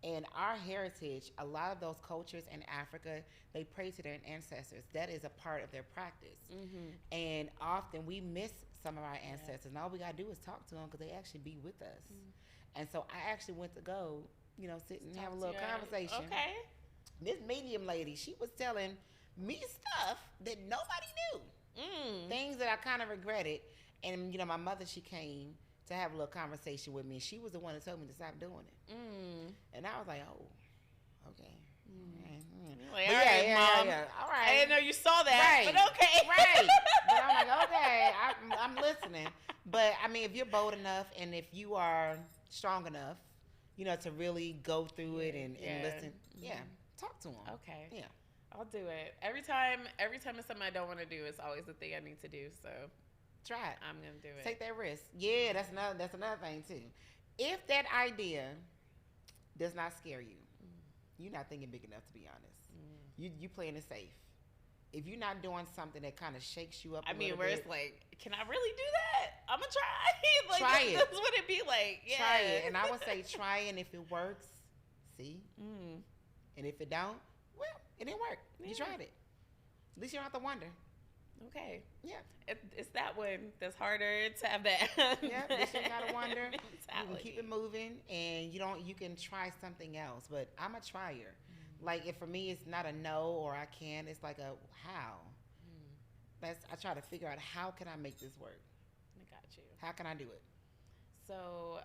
And our heritage, a lot of those cultures in Africa, they pray to their ancestors. That is a part of their practice. And often we miss some of our ancestors. And all we got to do is talk to them because they actually be with us. And so I actually went to go, sit and have a little conversation. Okay. This medium lady, she was telling me stuff that nobody knew. Things that I kind of regretted. And, my mother, she came to have a little conversation with me. She was the one that told me to stop doing it. And I was like, oh, okay. Like, all right, Mom. All right. I didn't know you saw that, but okay. Right. But I'm like, okay, I'm listening. But, I mean, if you're bold enough and if you are strong enough, to really go through it and listen, talk to them. Okay. Yeah. I'll do it. Every time it's something I don't want to do, it's always the thing I need to do, so... Try it. I'm gonna do it. Take that risk. Yeah, that's another thing too. If that idea does not scare you, you're not thinking big enough. To be honest, you playing it safe. If you're not doing something that kind of shakes you up, it's like, can I really do that? I'm gonna try. Like, try it. That's what it be like. Yeah. Try it, and I would say try it. And if it works, see. And if it don't, well, it didn't work. Yeah. You tried it. At least you don't have to wonder. Okay. Yeah. It's that one that's harder to have that. Yeah, at least you gotta wonder. mentality. You can keep it moving, and you can try something else. But I'm a trier. Like, if for me it's not a no or I can, it's like a how. I try to figure out, how can I make this work? I got you. How can I do it? So,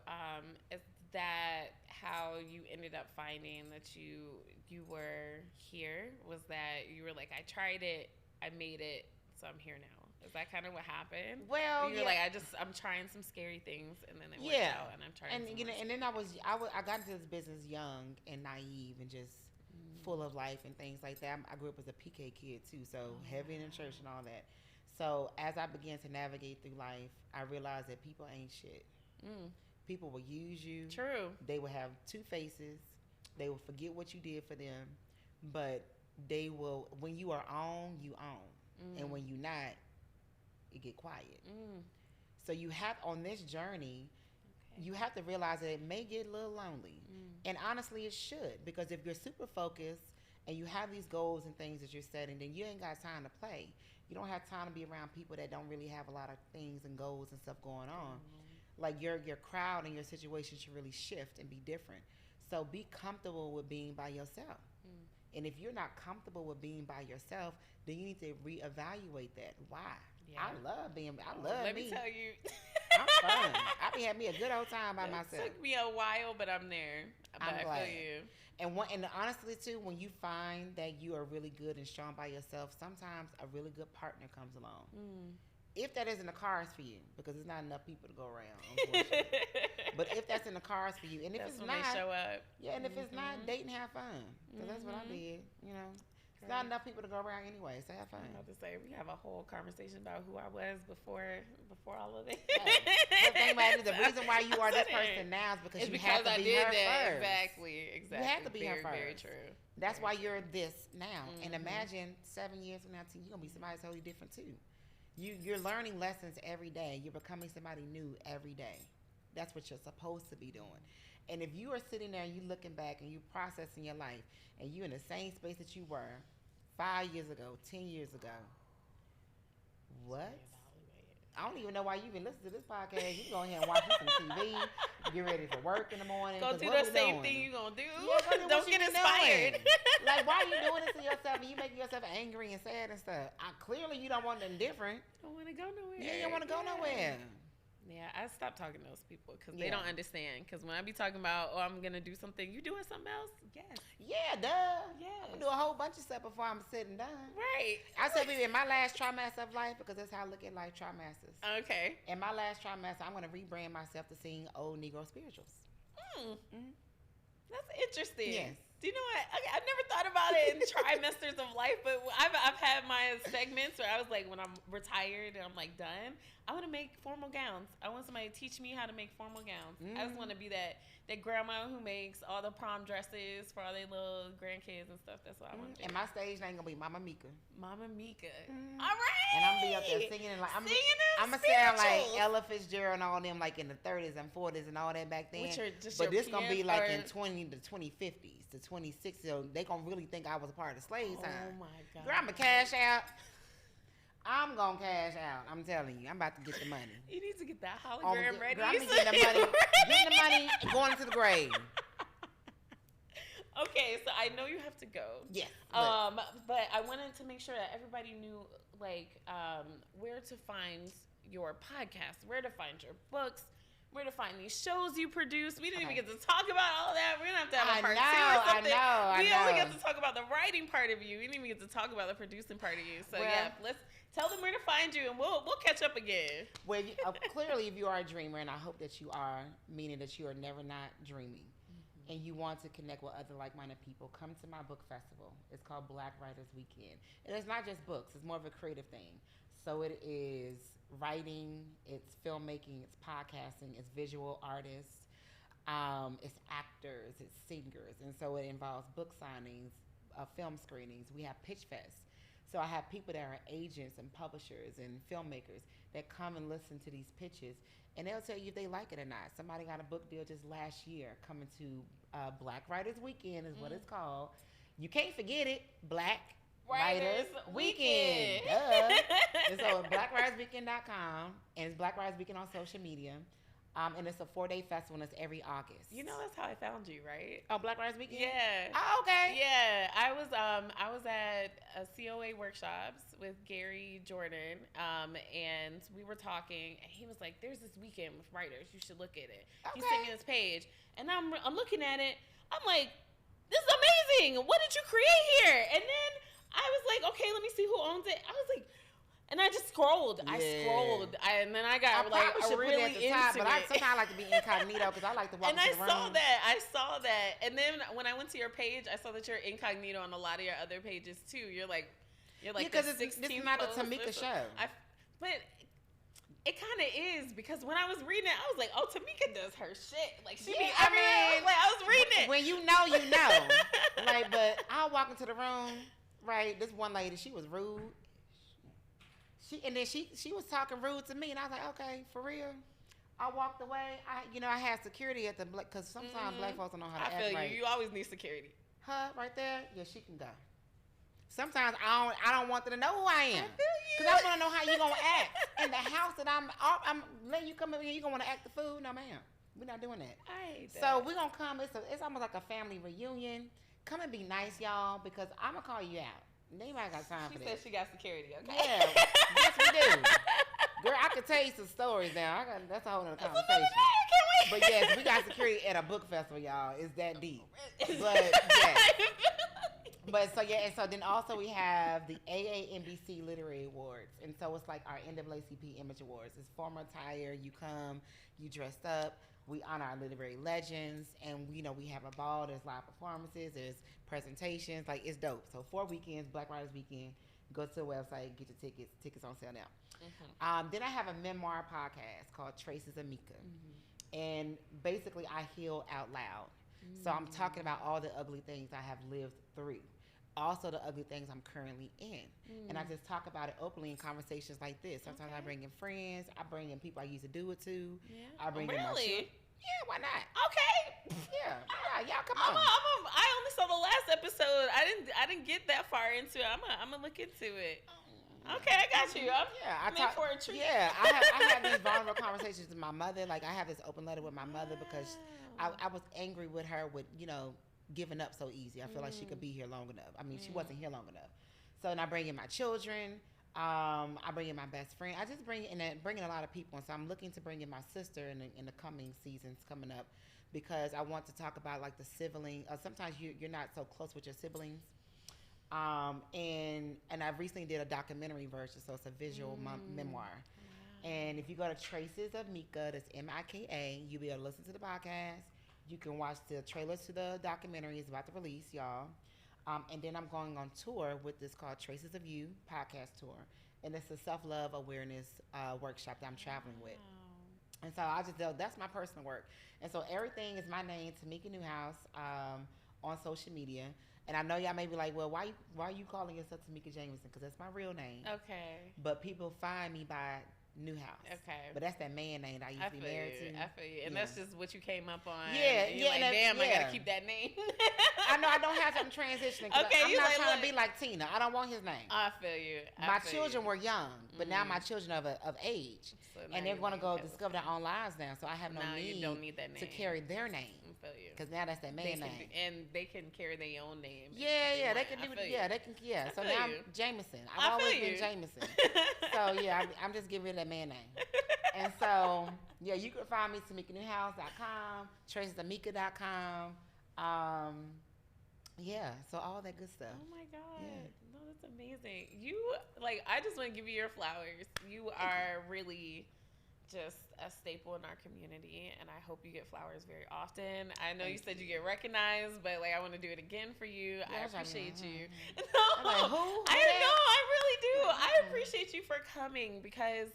is that how you ended up finding that you were here? Was that you were like, I tried it, I made it, so I'm here now? Is that kind of what happened? Well, you're like, I'm trying some scary things, and then it worked out, and I'm trying. And and then I got into this business young and naive and just full of life and things like that. I grew up as a PK kid too, so heavy in the church and all that. So as I began to navigate through life, I realized that people ain't shit. People will use you. True. They will have two faces. They will forget what you did for them, but they will. When you are on, you on, and when you not, it get quiet. So you have, on this journey, you have to realize that it may get a little lonely. And honestly, it should, because if you're super focused and you have these goals and things that you're setting, then you ain't got time to play. You don't have time to be around people that don't really have a lot of things and goals and stuff going on. Like, your crowd and your situation should really shift and be different. So be comfortable with being by yourself. And if you're not comfortable with being by yourself, then you need to reevaluate that. Why? Yeah. I love me. Let me tell you. I'm fun. I be having me a good old time by myself. It took me a while, but I'm there. I'm glad. I feel you. And honestly too, when you find that you are really good and strong by yourself, sometimes a really good partner comes along. If that isn't the cards for you, because there's not enough people to go around, unfortunately. But if that's in the cards for you, and if it's when not, they show up. Yeah, and if it's not, date and have fun. Because that's what I did. You know, there's not enough people to go around anyway, so have fun. I'm about to say, we have a whole conversation about who I was before all of this. The reason why you are this person now is because you have to be her first. Exactly. You have to be her first. Very true. That's why you're this now. And imagine 7 years from now, you're going to be somebody totally different too. You're learning lessons every day. You're becoming somebody new every day. That's what you're supposed to be doing. And if you are sitting there and you looking back and you processing your life and you in the same space that you were 5 years ago, 10 years ago, what? I don't even know why you even listen to this podcast. You go ahead and watch some TV, get ready for work in the morning. Go do the same thing you're going to do. Yeah, don't get inspired. Like, why are you doing this to yourself and you making yourself angry and sad and stuff? Clearly, you don't want nothing different. I don't want to go nowhere. Yeah, you don't want to go nowhere. Yeah, I stopped talking to those people because they don't understand. Because when I be talking about, I'm going to do something, you doing something else? Yes. Yeah, duh. Yeah. I'm going to do a whole bunch of stuff before I'm sitting down. Right. I tell people in my last trimester of life, because that's how I look at life, trimesters. Okay. In my last trimester, I'm going to rebrand myself to sing old Negro spirituals. That's interesting. Yes. Do you know what? Okay, I've never thought about it in trimesters of life, but I've had my segments where I was like, when I'm retired and I'm like done, I want to make formal gowns. I want somebody to teach me how to make formal gowns. I just want to be that grandma who makes all the prom dresses for all their little grandkids and stuff. That's what I want to do. And my stage name gonna be Mama Mika. Mama Mika. All right. And I'm gonna be up there singing and like I'm gonna sound like Ella Fitzgerald and all them like in the 30s and 40s and all that back then. But this gonna be like in 2050s to 2060. So they gonna really think I was a part of slave time. Oh my God. Girl, I'm gonna cash out. I'm gonna cash out. I'm telling you, I'm about to get the money. You need to get that hologram ready. I'm getting the money, getting the money, and going into the grave. Okay, so I know you have to go. Yes. But I wanted to make sure that everybody knew, like, where to find your podcast, where to find your books, where to find these shows you produce. We didn't even get to talk about all that. We're gonna have to have a part 2 or something. We only get to talk about the writing part of you. We didn't even get to talk about the producing part of you. So let's tell them where to find you, and we'll catch up again. Well, clearly, if you are a dreamer, and I hope that you are, meaning that you are never not dreaming, and you want to connect with other like-minded people, come to my book festival. It's called Black Writers Weekend, and it's not just books; it's more of a creative thing. So it is writing, it's filmmaking, it's podcasting, it's visual artists, it's actors, it's singers, and so it involves book signings, film screenings. We have Pitch Fest. So I have people that are agents and publishers and filmmakers that come and listen to these pitches, and they'll tell you if they like it or not. Somebody got a book deal just last year coming to Black Writers Weekend is what it's called. You can't forget it. Black Writers Weekend. Weekend. Duh. And so blackwritersweekend.com, and it's Black Writers Weekend on social media. And it's a 4-day festival, and it's every August. You know that's how I found you, right? Oh, Black Writers Weekend? Yeah. Oh, okay. Yeah. I was at a COA workshops with Gary Jordan, and we were talking, and he was like, there's this weekend with writers. You should look at it. Okay. He's sending this page, and I'm looking at it. I'm like, this is amazing. What did you create here? And then I was like, okay, let me see who owns it. I was like, and I just scrolled. Yeah. And then I got really into top, it. But sometimes I like to be incognito because I like to walk into the room. And I saw that. And then when I went to your page, I saw that you're incognito on a lot of your other pages too. You're like because this is not a Tamika show. But it kind of is, because when I was reading it, I was like, oh, Tamika does her shit. Like, she be everywhere. I was reading it. When you know, you know. Like, but I'll walk into the room, right? This one lady, she was rude. She was talking rude to me, and I was like, okay, for real. I walked away. I had security at the because sometimes black folks don't know how to act right. I feel you. You always need security. Her right there, yeah, she can go. Sometimes I don't want them to know who I am. I feel you. Because I want to know how you gonna act in the house that I'm letting you come in here. You gonna want to act the food? No, ma'am. We're not doing that. I hate that. So we're gonna come. It's almost like a family reunion. Come and be nice, y'all, because I'm gonna call you out. Anybody got time for that? She said she got security, okay? Yeah, yes we do. Girl, I could tell you some stories now. That's a whole other conversation. But yes, we got security at a book festival, y'all. It's that deep. But yes. But and so then also we have the AAMBC Literary Awards. And so it's like our NAACP Image Awards. It's formal attire. You come, you dressed up. We honor our literary legends, and we have a ball. There's live performances, there's presentations. Like, it's dope. So 4 weekends, Black Writers Weekend. Go to the website, get your tickets. Tickets on sale now. Mm-hmm. Then I have a memoir podcast called Traces of Mika, and basically I heal out loud. So I'm talking about all the ugly things I have lived through. Also the ugly things I'm currently in. And I just talk about it openly in conversations like this. Sometimes I bring in friends. I bring in people I used to do it to. Yeah. I bring in my children. Yeah, why not? Okay. Yeah. Y'all come on. I only saw the last episode. I didn't get that far into it. I'm gonna look into it. Okay, I got you. I'm in for a treat. Yeah, I have these vulnerable conversations with my mother. Like, I have this open letter with my mother because I was angry with her with, giving up so easy. I feel like she could be here long enough. I mean, she wasn't here long enough. So then I bring in my children. I bring in my best friend. I just bring in a lot of people. And so I'm looking to bring in my sister in the coming seasons coming up, because I want to talk about like the sibling. Sometimes you're not so close with your siblings. And I recently did a documentary version, so it's a visual memoir. Wow. And if you go to Traces of Mika, that's Mika, you'll be able to listen to the podcast. You can watch the trailers to the documentary. It's about to release, y'all. And then I'm going on tour with this called Traces of You podcast tour. And it's a self-love awareness workshop that I'm traveling with. And so that's my personal work. And so everything is my name, Tamika Newhouse, on social media. And I know y'all may be like, well, why are you calling yourself Tamika Jamison? Because that's my real name. Okay. But people find me by Newhouse. Okay. But that's that man name that I used to be married to. I feel you. And that's just what you came up on. Yeah. And you're like, damn, I got to keep that name. I know I don't have something transitioning. Okay, I'm not trying to be like Tina. I don't want his name. I feel you. My children were young, but now my children are of age. So and they're going to go discover their own lives now. So I have no need, you don't need that name to carry their name. I feel you. Because now that's that man name. And they can carry their own name. Yeah, they can do it. Yeah, they can. Yeah. So now I'm Jamison. I've always been Jamison. So yeah, I'm just giving it that man name. And so, yeah, you can find me TamikaNewhouse.com, TracesAmika.com. Yeah, so all that good stuff. Oh my God. Yeah. No, that's amazing. I just want to give you your flowers. You are really just a staple in our community, and I hope you get flowers very often. I know you said you get recognized, but I want to do it again for you. I appreciate you. No, like, who? I know, I really do. I appreciate you for coming because,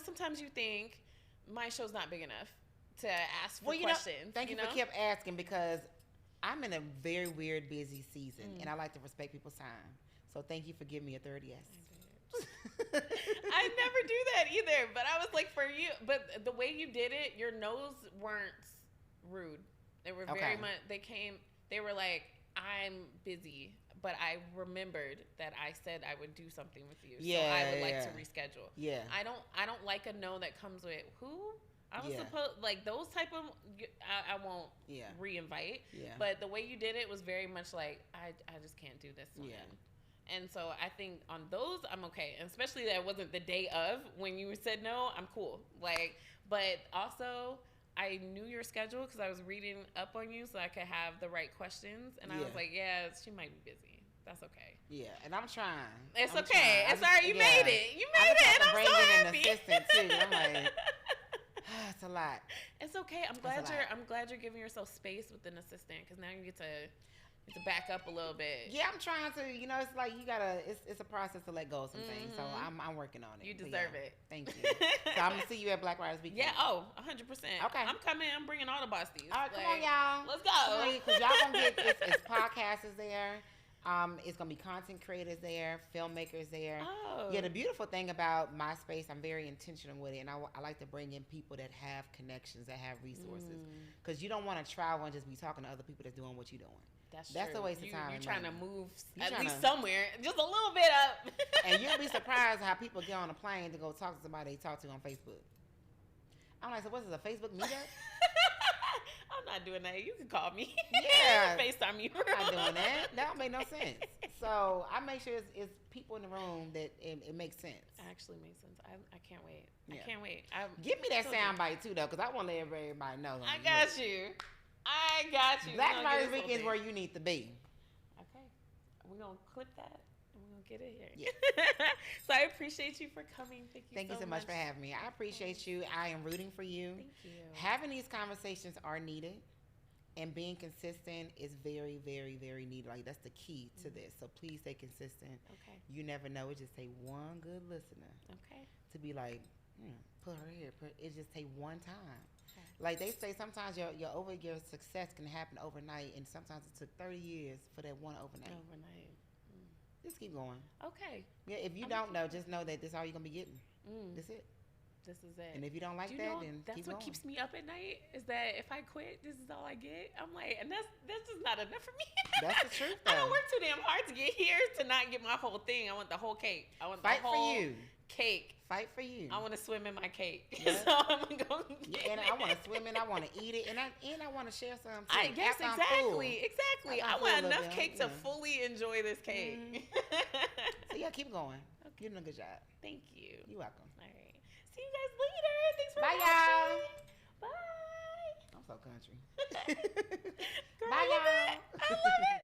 sometimes you think my show's not big enough to ask for questions. Thank you for keep asking, because I'm in a very weird, busy season, and I like to respect people's time. So thank you for giving me a third yes. I never do that either, but I was like, for you, but the way you did it, your no's weren't rude. They were very much, they were like, I'm busy, but I remembered that I said I would do something with you. Yeah, so I would like to reschedule. Yeah. I don't like a no that comes with who? I was Yeah. supposed, like, those type of, I won't Yeah. re-invite. Yeah. But the way you did it was very much like, I just can't do this one. Yeah. And so I think on those, I'm okay. And especially that it wasn't the day of when you said no, I'm cool. Like, but also, I knew your schedule because I was reading up on you so I could have the right questions. And I was like, yeah, she might be busy. That's okay. Yeah, and I'm trying. It's I'm okay. trying. It's all right. You made it. You made it. And I'm so happy. An assistant too. I'm like, it's a lot. It's okay. I'm glad you're giving yourself space with an assistant because now you get to back up a little bit. Yeah, I'm trying to. You know, it's like you gotta. It's a process to let go of some things. So I'm working on it. You deserve it. Thank you. So I'm gonna see you at Black Writers Weekend. Yeah. Oh, 100%. Okay. I'm coming. I'm bringing all the busties. All right, come on, y'all. Let's go. Because y'all gonna get it's podcasters there. It's gonna be content creators there, filmmakers there. Oh. Yeah, the beautiful thing about my space, I'm very intentional with it, and I like to bring in people that have connections, that have resources. Because you don't want to travel and just be talking to other people that's doing what you're doing. That's a waste of time. You're trying to move at least somewhere, just a little bit up. And you'll be surprised how people get on a plane to go talk to somebody they talk to on Facebook. I'm like, so what's this, a Facebook meetup? I'm not doing that. You can call me. Yeah. FaceTime you. I'm not doing that. That don't make no sense. So I make sure it's people in the room that it makes sense. It actually makes sense. I can't wait. Yeah. I can't wait. Give me that soundbite too, though, because I want to let everybody know. I got you. Black Writers Weekend is where you need to be. Okay. We're going to clip that and we're going to get it here. Yeah. So I appreciate you for coming. Thank you so much for having me. I appreciate you. I am rooting for you. Thank you. Having these conversations are needed. And being consistent is very, very, very needed. Like, that's the key to this. So please stay consistent. Okay. You never know. It just take one good listener. Okay. To be like, put her here. It just take one time. Okay. Like they say, sometimes your success can happen overnight, and sometimes it took 30 years for that one overnight. Just keep going. Okay. Yeah. If you don't know, just know that this is all you're gonna be getting. That's it. This is it. And if you don't like that, then that's keep what going. keeps me up at night. Is that if I quit, this is all I get. I'm like, and that's just not enough for me. That's the truth, though. I don't work too damn hard to get here to not get my whole thing. I want the whole cake. I want Fight the whole for you. Cake. Fight for you. I want to swim in my cake. Yeah. So I'm gonna get and I want to swim in. I want to eat it, and I want to share some. Yes, exactly. I want enough cake to fully enjoy this cake. So yeah, keep going. Okay. You're doing a good job. Thank you. You're welcome. All right. See you guys later. Thanks for watching. Bye. I'm so country. Girl, Bye, y'all. I love it.